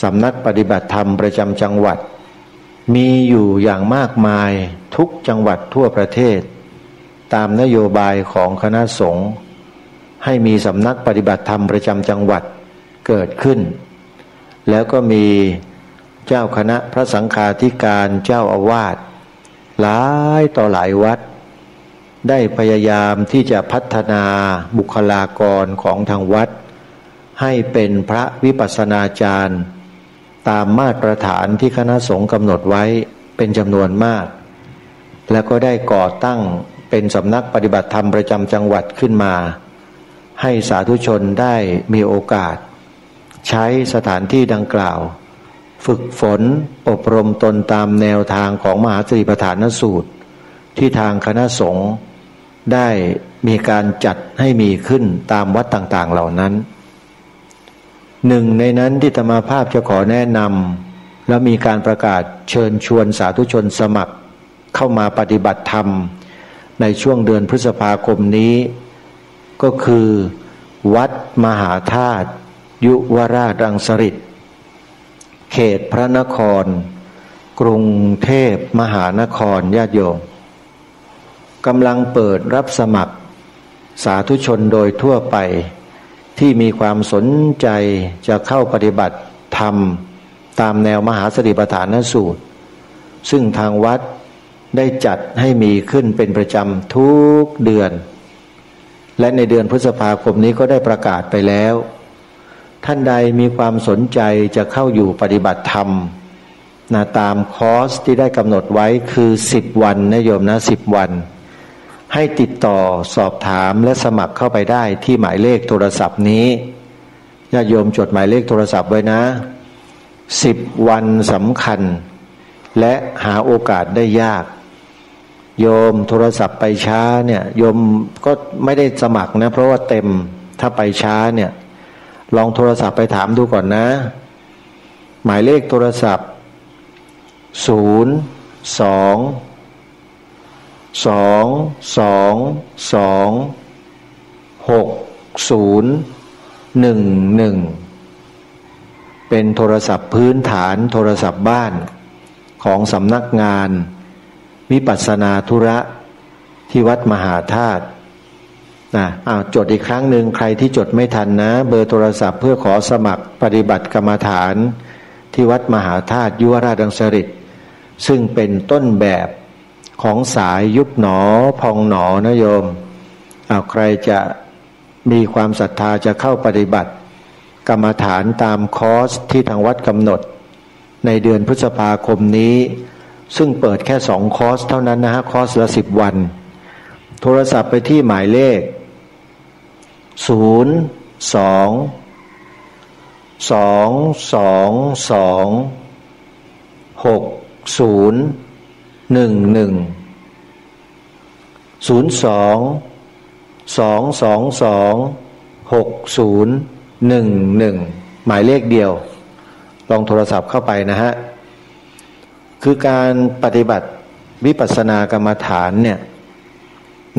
S4: สำนักปฏิบัติธรรมประจำจังหวัดมีอยู่อย่างมากมายทุกจังหวัดทั่วประเทศตามนโยบายของคณะสงฆ์ให้มีสำนักปฏิบัติธรรมประจำจังหวัดเกิดขึ้นแล้วก็มีเจ้าคณะพระสังฆาธิการเจ้าอาวาสหลายต่อหลายวัดได้พยายามที่จะพัฒนาบุคลากรของทางวัดให้เป็นพระวิปัสสนาจารย์ตามมาตรฐานที่คณะสงฆ์กำหนดไว้เป็นจำนวนมากแล้วก็ได้ก่อตั้งเป็นสำนักปฏิบัติธรรมประจำจังหวัดขึ้นมาให้สาธุชนได้มีโอกาสใช้สถานที่ดังกล่าวฝึกฝนอบรมตนตามแนวทางของมหาสติปัฏฐานสูตรที่ทางคณะสงฆ์ได้มีการจัดให้มีขึ้นตามวัดต่างๆเหล่านั้นหนึ่งในนั้นที่อาตมาภาพจะขอแนะนำและมีการประกาศเชิญชวนสาธุชนสมัครเข้ามาปฏิบัติธรรมในช่วงเดือนพฤษภาคมนี้ก็คือวัดมหาธาตุยุวราชรังสฤษฎ์เขตพระนครกรุงเทพมหานครญาติโยมกำลังเปิดรับสมัครสาธุชนโดยทั่วไปที่มีความสนใจจะเข้าปฏิบัติธรรมตามแนวมหาสติปัฏฐานสูตรซึ่งทางวัดได้จัดให้มีขึ้นเป็นประจำทุกเดือนและในเดือนพฤษภาคมนี้ก็ได้ประกาศไปแล้วท่านใดมีความสนใจจะเข้าอยู่ปฏิบัติธรรมตามคอร์สที่ได้กำหนดไว้คือ10 วันนะโยมนะ10 วันให้ติดต่อสอบถามและสมัครเข้าไปได้ที่หมายเลขโทรศัพท์นี้ญาติโยมจดหมายเลขโทรศัพท์ไว้นะ10 วันสำคัญและหาโอกาสได้ยากโยมโทรศัพท์ไปช้าเนี่ยโยมก็ไม่ได้สมัครนะเพราะว่าเต็มถ้าไปช้าเนี่ยลองโทรศัพท์ไปถามดูก่อนนะหมายเลขโทรศัพท์02-222-6011เป็นโทรศัพท์พื้นฐานโทรศัพท์บ้านของสำนักงานวิปัสสนาธุระที่วัดมหาธาตุจดอีกครั้งหนึ่งใครที่จดไม่ทันนะเบอร์โทรศัพท์เพื่อขอสมัครปฏิบัติกรรมฐานที่วัดมหาธาตุยุวราชรังสฤษฎ์ซึ่งเป็นต้นแบบของสายยุบหนอพองหนอนะโยมใครจะมีความศรัทธาจะเข้าปฏิบัติกรรมฐานตามคอร์สที่ทางวัดกำหนดในเดือนพฤษภาคมนี้ซึ่งเปิดแค่2 คอร์สเท่านั้นนะฮะคอร์สละ10 วันโทรศัพท์ไปที่หมายเลข02-222-6011 หมายเลขเดียวลองโทรศัพท์เข้าไปนะฮะคือการปฏิบัติวิปัสสนากรรมฐานเนี่ย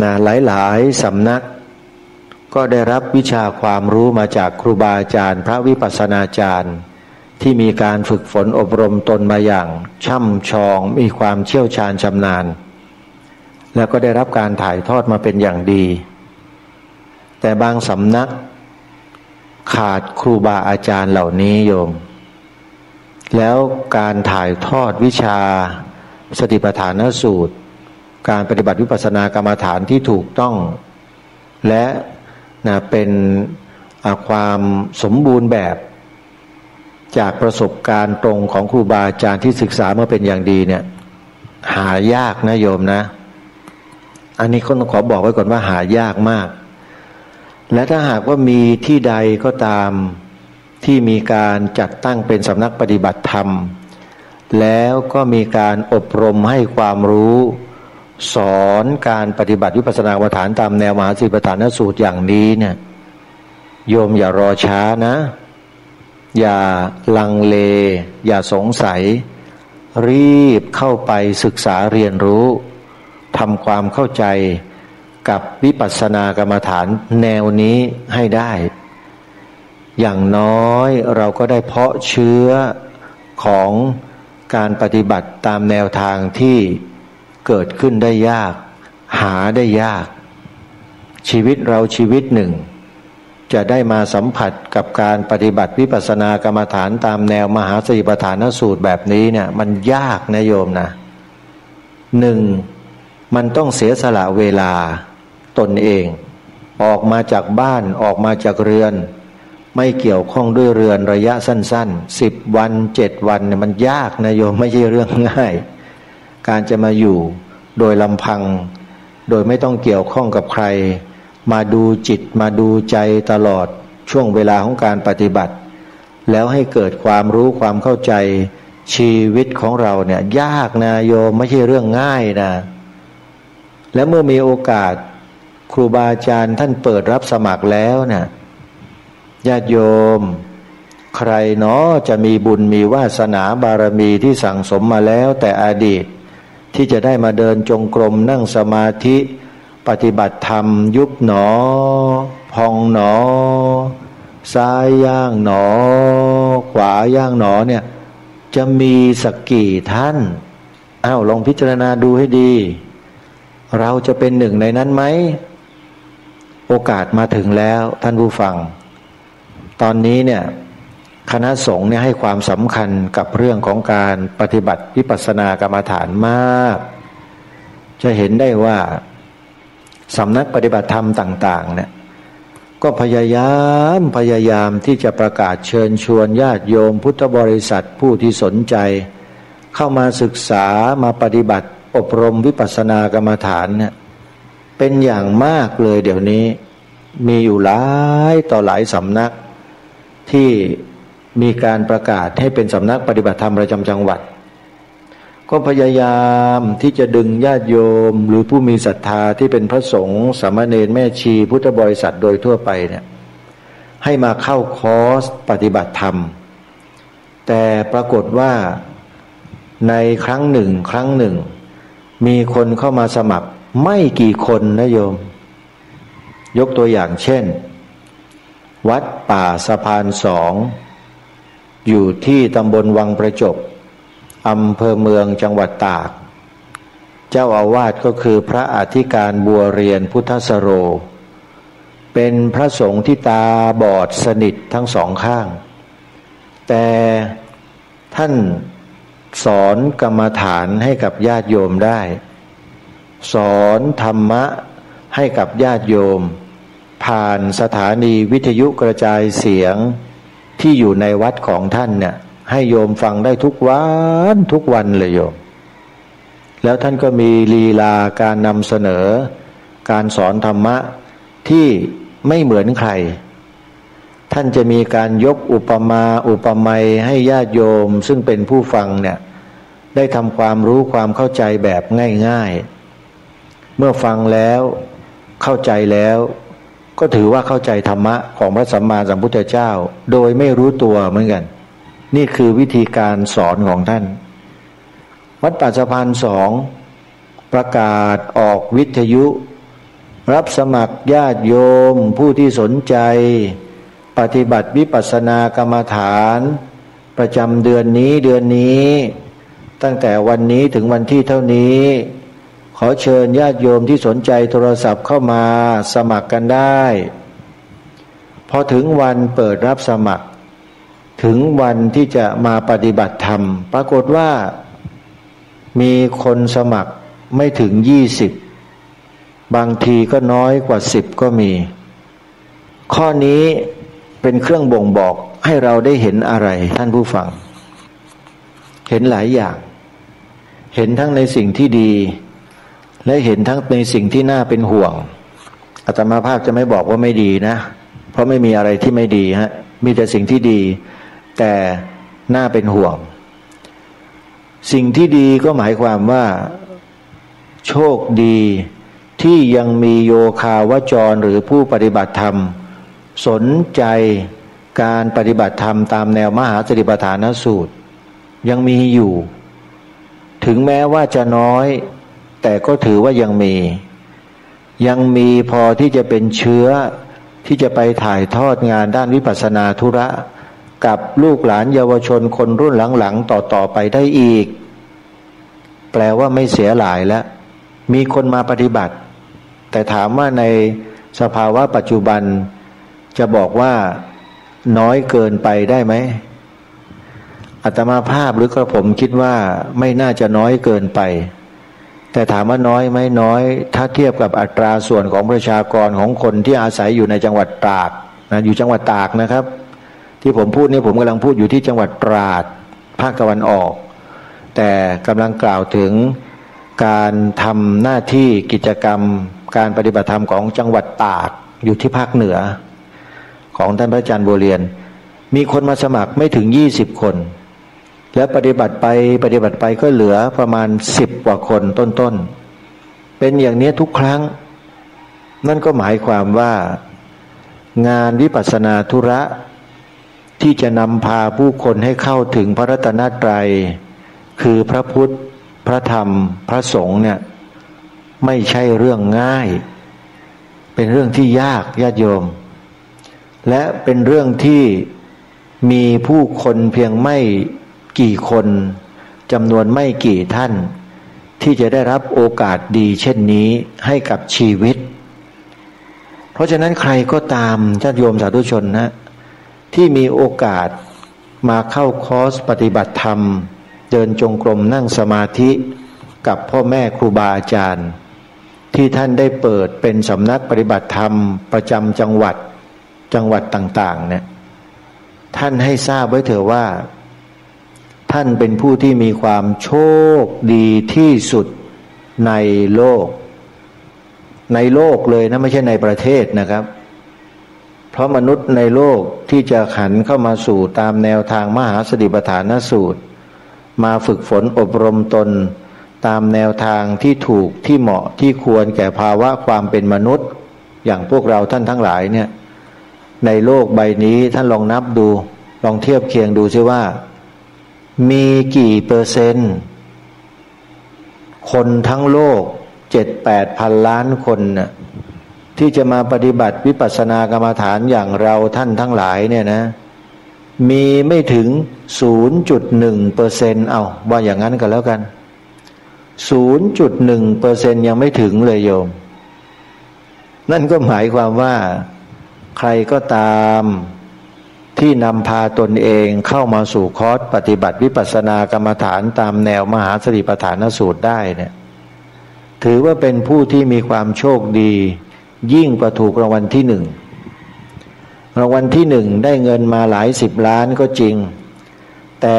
S4: นะหลายๆสำนักก็ได้รับวิชาความรู้มาจากครูบาอาจารย์พระวิปัสสนาจารย์ที่มีการฝึกฝนอบรมตนมาอย่างช่ำชองมีความเชี่ยวชาญชำนาญแล้วก็ได้รับการถ่ายทอดมาเป็นอย่างดีแต่บางสำนักขาดครูบาอาจารย์เหล่านี้โยมแล้วการถ่ายทอดวิชาสติปัฏฐานสูตรการปฏิบัติวิปัสสนากรรมฐานที่ถูกต้องและเป็นความสมบูรณ์แบบจากประสบการณ์ตรงของครูบาอาจารย์ที่ศึกษามาเป็นอย่างดีเนี่ยหายากนะโยมนะอันนี้ก็ต้องขอบอกไว้ก่อนว่าหายากมากและถ้าหากว่ามีที่ใดก็ตามที่มีการจัดตั้งเป็นสำนักปฏิบัติธรรมแล้วก็มีการอบรมให้ความรู้สอนการปฏิบัติวิปัสสนากรรมฐานตามแนวมหาสติปัฏฐานสูตรอย่างนี้เนี่ยโยมอย่ารอช้านะอย่าลังเลอย่าสงสัยรีบเข้าไปศึกษาเรียนรู้ทำความเข้าใจกับวิปัสสนากรรมฐานแนวนี้ให้ได้อย่างน้อยเราก็ได้เพาะเชื้อของการปฏิบัติตามแนวทางที่เกิดขึ้นได้ยากหาได้ยากชีวิตเราชีวิตหนึ่งจะได้มาสัมผัสกับการปฏิบัติวิปัสสนากรรมฐานตามแนวมหาสติปัฏฐานสูตรแบบนี้เนี่ยมันยากนะโยมนะหนึ่งมันต้องเสียสละเวลาตนเองออกมาจากบ้านออกมาจากเรือนไม่เกี่ยวข้องด้วยเรือนระยะสั้นๆ10 วัน7 วันเนี่ยมันยากนะโยมไม่ใช่เรื่องง่ายการจะมาอยู่โดยลำพังโดยไม่ต้องเกี่ยวข้องกับใครมาดูจิตมาดูใจตลอดช่วงเวลาของการปฏิบัติแล้วให้เกิดความรู้ความเข้าใจชีวิตของเราเนี่ยยากนะโยมไม่ใช่เรื่องง่ายนะและเมื่อมีโอกาสครูบาอาจารย์ท่านเปิดรับสมัครแล้วเนี่ยญาติโยมใครเนาะจะมีบุญมีวาสนาบารมีที่สั่งสมมาแล้วแต่อดีตที่จะได้มาเดินจงกรมนั่งสมาธิปฏิบัติธรรมยุบหนอพองหนอซ้ายย่างหนอขวาย่างหนอเนี่ยจะมีสักกี่ท่านลองพิจารณาดูให้ดีเราจะเป็นหนึ่งในนั้นไหมโอกาสมาถึงแล้วท่านผู้ฟังตอนนี้เนี่ยคณะสงฆ์เนี่ยให้ความสำคัญกับเรื่องของการปฏิบัติวิปัสสนากรรมฐานมากจะเห็นได้ว่าสำนักปฏิบัติธรรมต่างๆเนี่ยก็พยายามที่จะประกาศเชิญชวนญาติโยมพุทธบริษัทผู้ที่สนใจเข้ามาศึกษามาปฏิบัติอบรมวิปัสสนากรรมฐานเนี่ยเป็นอย่างมากเลยเดี๋ยวนี้มีอยู่หลายต่อหลายสำนักที่มีการประกาศให้เป็นสำนักปฏิบัติธรรมประจำจังหวัดก็พยายามที่จะดึงญาติโยมหรือผู้มีศรัทธาที่เป็นพระสงฆ์สามเณรแม่ชีพุทธบริษัทโดยทั่วไปเนี่ยให้มาเข้าคอร์สปฏิบัติธรรมแต่ปรากฏว่าในครั้งหนึ่งมีคนเข้ามาสมัครไม่กี่คนนะโยมยกตัวอย่างเช่นวัดป่าสะพาน2อยู่ที่ตำบลวังประจบอำเภอเมืองจังหวัดตากเจ้าอาวาสก็คือพระอธิการบัวเรียนพุทธสโรเป็นพระสงฆ์ที่ตาบอดสนิททั้งสองข้างแต่ท่านสอนกรรมฐานให้กับญาติโยมได้สอนธรรมะให้กับญาติโยมผ่านสถานีวิทยุกระจายเสียงที่อยู่ในวัดของท่านเนี่ยให้โยมฟังได้ทุกวันเลยโยมแล้วท่านก็มีลีลาการนำเสนอการสอนธรรมะที่ไม่เหมือนใครท่านจะมีการยกอุปมาอุปไมยให้ญาติโยมซึ่งเป็นผู้ฟังเนี่ย ได้ทำความรู้ความเข้าใจแบบง่ายๆเมื่อฟังแล้วเข้าใจแล้วก็ถือว่าเข้าใจธรรมะของพระสัมมาสัมพุทธเจ้าโดยไม่รู้ตัวเหมือนกันนี่คือวิธีการสอนของท่านวัดป่าสะพาน2ประกาศออกวิทยุรับสมัครญาติโยมผู้ที่สนใจปฏิบัติวิปัสสนากรรมฐานประจำเดือนนี้ตั้งแต่วันนี้ถึงวันที่เท่านี้ขอเชิญญาติโยมที่สนใจโทรศัพท์เข้ามาสมัครกันได้พอถึงวันเปิดรับสมัครถึงวันที่จะมาปฏิบัติธรรมปรากฏว่ามีคนสมัครไม่ถึง20บางทีก็น้อยกว่า10ก็มีข้อนี้เป็นเครื่องบ่งบอกให้เราได้เห็นอะไรท่านผู้ฟังเห็นหลายอย่างเห็นทั้งในสิ่งที่ดีและเห็นทั้งในสิ่งที่น่าเป็นห่วงอาตมาภาพจะไม่บอกว่าไม่ดีนะเพราะไม่มีอะไรที่ไม่ดีฮะมีแต่สิ่งที่ดีแต่น่าเป็นห่วงสิ่งที่ดีก็หมายความว่าโชคดีที่ยังมีโยคาวจรหรือผู้ปฏิบัติธรรมสนใจการปฏิบัติธรรมตามแนวมหาสติปัฏฐานสูตรยังมีอยู่ถึงแม้ว่าจะน้อยแต่ก็ถือว่ายังมีพอที่จะเป็นเชื้อที่จะไปถ่ายทอดงานด้านวิปัสสนาธุระกับลูกหลานเยาวชนคนรุ่นหลังๆต่อไปได้อีกแปลว่าไม่เสียหลายแล้วมีคนมาปฏิบัติแต่ถามว่าในสภาวะปัจจุบันจะบอกว่าน้อยเกินไปได้ไหมอาตมาภาพหรือกระผมคิดว่าไม่น่าจะน้อยเกินไปแต่ถามว่าน้อยไหมน้อยถ้าเทียบกับอัตราส่วนของประชากรของคนที่อาศัยอยู่ในจังหวัดตากนะอยู่จังหวัดตากนะครับที่ผมพูดนี่ผมกำลังพูดอยู่ที่จังหวัดตราดภาคตะวันออกแต่กำลังกล่าวถึงการทำหน้าที่กิจกรรมการปฏิบัติธรรมของจังหวัดตากอยู่ที่ภาคเหนือของท่านพระอาจารย์บัวเรียนมีคนมาสมัครไม่ถึง20คนแล้วปฏิบัติไปก็เหลือประมาณ10กว่าคนต้นๆเป็นอย่างนี้ทุกครั้งนั่นก็หมายความว่างานวิปัสสนาธุระที่จะนำพาผู้คนให้เข้าถึงพระรัตนตรัยคือพระพุทธพระธรรมพระสงฆ์เนี่ยไม่ใช่เรื่องง่ายเป็นเรื่องที่ยากญาติโยมและเป็นเรื่องที่มีผู้คนเพียงไม่กี่คนจำนวนไม่กี่ท่านที่จะได้รับโอกาสดีเช่นนี้ให้กับชีวิตเพราะฉะนั้นใครก็ตามญาติโยมสาธุชนนะที่มีโอกาสมาเข้าคอร์สปฏิบัติธรรมเดินจงกรมนั่งสมาธิกับพ่อแม่ครูบาอาจารย์ที่ท่านได้เปิดเป็นสำนักปฏิบัติธรรมประจำจังหวัดต่างๆเนี่ยท่านให้ทราบไว้เถอะว่าท่านเป็นผู้ที่มีความโชคดีที่สุดในโลกเลยนะไม่ใช่ในประเทศนะครับเพราะมนุษย์ในโลกที่จะขันเข้ามาสู่ตามแนวทางมหาสติปัฏฐานสูตรมาฝึกฝนอบรมตนตามแนวทางที่ถูกที่เหมาะที่ควรแก่ภาวะความเป็นมนุษย์อย่างพวกเราท่านทั้งหลายเนี่ยในโลกใบนี้ท่านลองนับดูลองเทียบเคียงดูซิว่ามีกี่เปอร์เซ็นต์คนทั้งโลก 7-8 พันล้านคนน่ะที่จะมาปฏิบัติวิปัสสนากรรมฐานอย่างเราท่านทั้งหลายเนี่ยนะมีไม่ถึง 0.1% เอาว่าอย่างนั้นกันแล้วกัน 0.1% ยังไม่ถึงเลยโยมนั่นก็หมายความว่าใครก็ตามที่นำพาตนเองเข้ามาสู่คอร์สปฏิบัติวิปัสสนากรรมฐานตามแนวมหาสติปัฏฐานสูตรได้เนี่ยถือว่าเป็นผู้ที่มีความโชคดียิ่งกว่าถูกรางวัลที่1รางวัลที่1ได้เงินมาหลาย10ล้านก็จริงแต่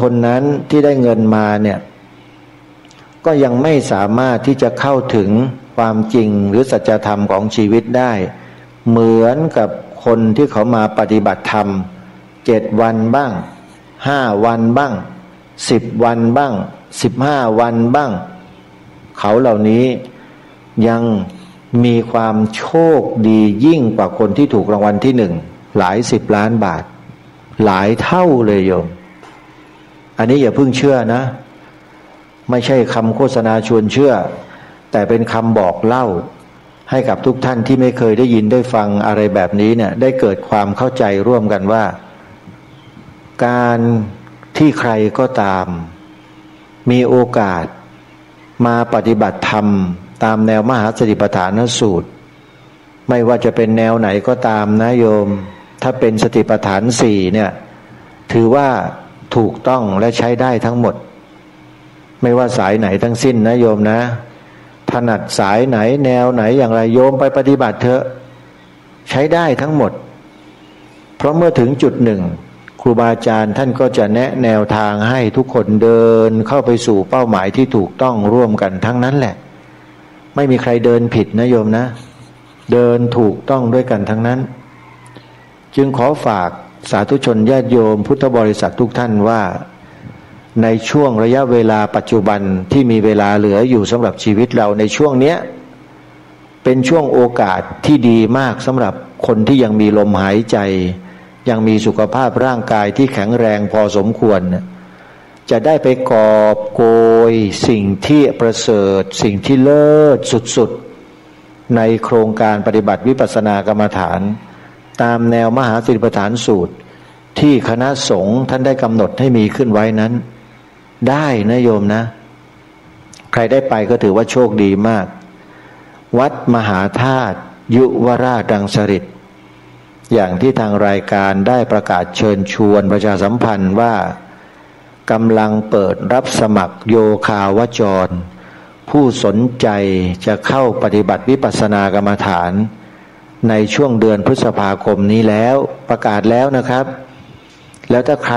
S4: คนนั้นที่ได้เงินมาเนี่ยก็ยังไม่สามารถที่จะเข้าถึงความจริงหรือสัจธรรมของชีวิตได้เหมือนกับคนที่เขามาปฏิบัติธรรม7วันบ้าง5วันบ้าง 10 วันบ้าง15 วันบ้างเขาเหล่านี้ยังมีความโชคดียิ่งกว่าคนที่ถูกรางวัลที่1หลาย10 ล้านบาทหลายเท่าเลยโยมอันนี้อย่าเพิ่งเชื่อนะไม่ใช่คำโฆษณาชวนเชื่อแต่เป็นคำบอกเล่าให้กับทุกท่านที่ไม่เคยได้ยินได้ฟังอะไรแบบนี้เนี่ยได้เกิดความเข้าใจร่วมกันว่าการที่ใครก็ตามมีโอกาสมาปฏิบัติธรรมตามแนวมหาสติปัฏฐานสูตรไม่ว่าจะเป็นแนวไหนก็ตามนะโยมถ้าเป็นสติปัฏฐาน4เนี่ยถือว่าถูกต้องและใช้ได้ทั้งหมดไม่ว่าสายไหนทั้งสิ้นนะโยมนะถนัดสายไหนแนวไหนอย่างไรโยมไปปฏิบัติเถอะใช้ได้ทั้งหมดเพราะเมื่อถึงจุดหนึ่งครูบาอาจารย์ท่านก็จะแนะแนวทางให้ทุกคนเดินเข้าไปสู่เป้าหมายที่ถูกต้องร่วมกันทั้งนั้นแหละไม่มีใครเดินผิดนะโยมนะเดินถูกต้องด้วยกันทั้งนั้นจึงขอฝากสาธุชนญาติโยมพุทธบริษัททุกท่านว่าในช่วงระยะเวลาปัจจุบันที่มีเวลาเหลืออยู่สำหรับชีวิตเราในช่วงเนี้ยเป็นช่วงโอกาสที่ดีมากสำหรับคนที่ยังมีลมหายใจยังมีสุขภาพร่างกายที่แข็งแรงพอสมควรจะได้ไปกอบโกยสิ่งที่ประเสริฐสิ่งที่เลิศสุดๆในโครงการปฏิบัติวิปัสสนากรรมฐานตามแนวมหาสติปัฏฐานสูตรที่คณะสงฆ์ท่านได้กำหนดให้มีขึ้นไว้นั้นได้นะโยมนะใครได้ไปก็ถือว่าโชคดีมากวัดมหาธาตุยุวราชรังสฤษฎ์อย่างที่ทางรายการได้ประกาศเชิญชวนประชาสัมพันธ์ว่ากำลังเปิดรับสมัครโยคาวจรผู้สนใจจะเข้าปฏิบัติวิปัสสนากรรมฐานในช่วงเดือนพฤษภาคมนี้แล้วประกาศแล้วนะครับแล้วถ้าใคร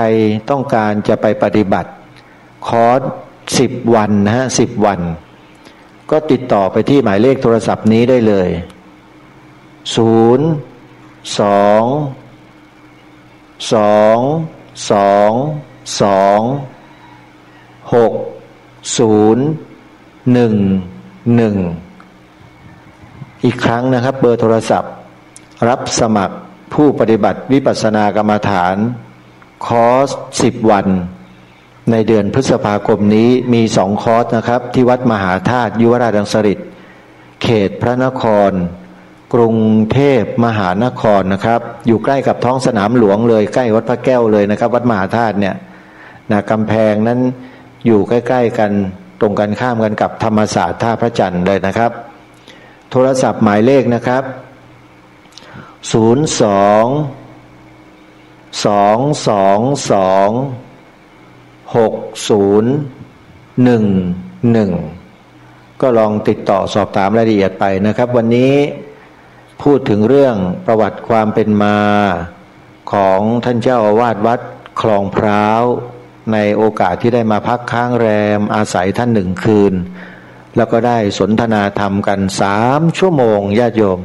S4: ต้องการจะไปปฏิบัติคอร์ส10 วันนะฮะ10 วันก็ติดต่อไปที่หมายเลขโทรศัพท์นี้ได้เลย022226011อีกครั้งนะครับเบอร์โทรศัพท์รับสมัครผู้ปฏิบัติวิปัสสนากรรมฐานคอร์ส10 วันในเดือนพฤษภาคมนี้มี2 คอร์สนะครับที่วัดมหาธาตุยุวราชรังสฤษฎ์เขตพระนครกรุงเทพมหานครนะครับอยู่ใกล้กับท้องสนามหลวงเลยใกล้วัดพระแก้วเลยนะครับวัดมหาธาตุเนี่ยนะกำแพงนั้นอยู่ใกล้ๆกันตรงกันข้ามกันกับธรรมศาสตร์ท่าพระจันทร์เลยนะครับโทรศัพท์หมายเลขนะครับ02-222-6011ก็ลองติดต่อสอบถามรายละเอียดไปนะครับวันนี้พูดถึงเรื่องประวัติความเป็นมาของท่านเจ้าอาวาสวัดคลองพร้าวในโอกาสที่ได้มาพักค้างแรมอาศัยท่าน1 คืนแล้วก็ได้สนทนาธรรมกัน3 ชั่วโมงญาติโยม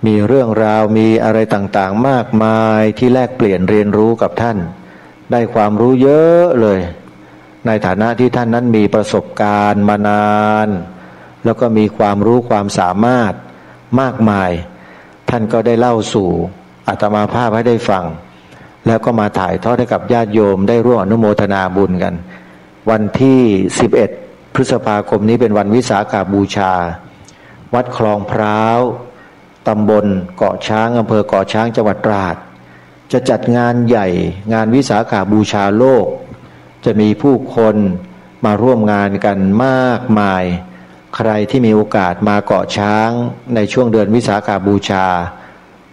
S4: มีเรื่องราวมีอะไรต่างๆมากมายที่แลกเปลี่ยนเรียนรู้กับท่านได้ความรู้เยอะเลยในฐานะที่ท่านนั้นมีประสบการณ์มานานแล้วก็มีความรู้ความสามารถมากมายท่านก็ได้เล่าสู่อาตมาภาพให้ได้ฟังแล้วก็มาถ่ายทอดให้กับญาติโยมได้ร่วมอนุโมทนาบุญกันวันที่11 พฤษภาคมนี้เป็นวันวิสาขบูชาวัดคลองพร้าวตำบลเกาะช้างอำเภอเกาะช้างจังหวัดตราดจะจัดงานใหญ่งานวิสาขบูชาโลกจะมีผู้คนมาร่วมงานกันมากมายใครที่มีโอกาสมาเกาะช้างในช่วงเดือนวิสาขบูชา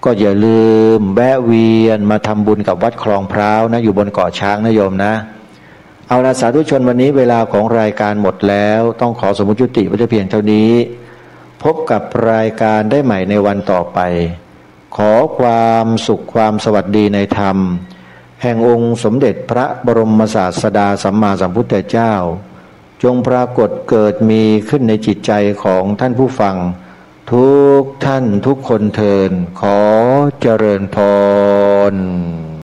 S4: ก็อย่าลืมแวะเวียนมาทำบุญกับวัดคลองพร้าวนะอยู่บนเกาะช้างนะโยมนะเอาล่ะสาธุชนวันนี้เวลาของรายการหมดแล้วต้องขอสมมุติยุติไว้แต่เพียงเท่านี้พบกับรายการได้ใหม่ในวันต่อไปขอความสุขความสวัสดีในธรรมแห่งองค์สมเด็จพระบรมศาสดาสัมมาสัมพุทธเจ้าจงปรากฏเกิดมีขึ้นในจิตใจของท่านผู้ฟังทุกท่านทุกคนเทอญขอเจริญพร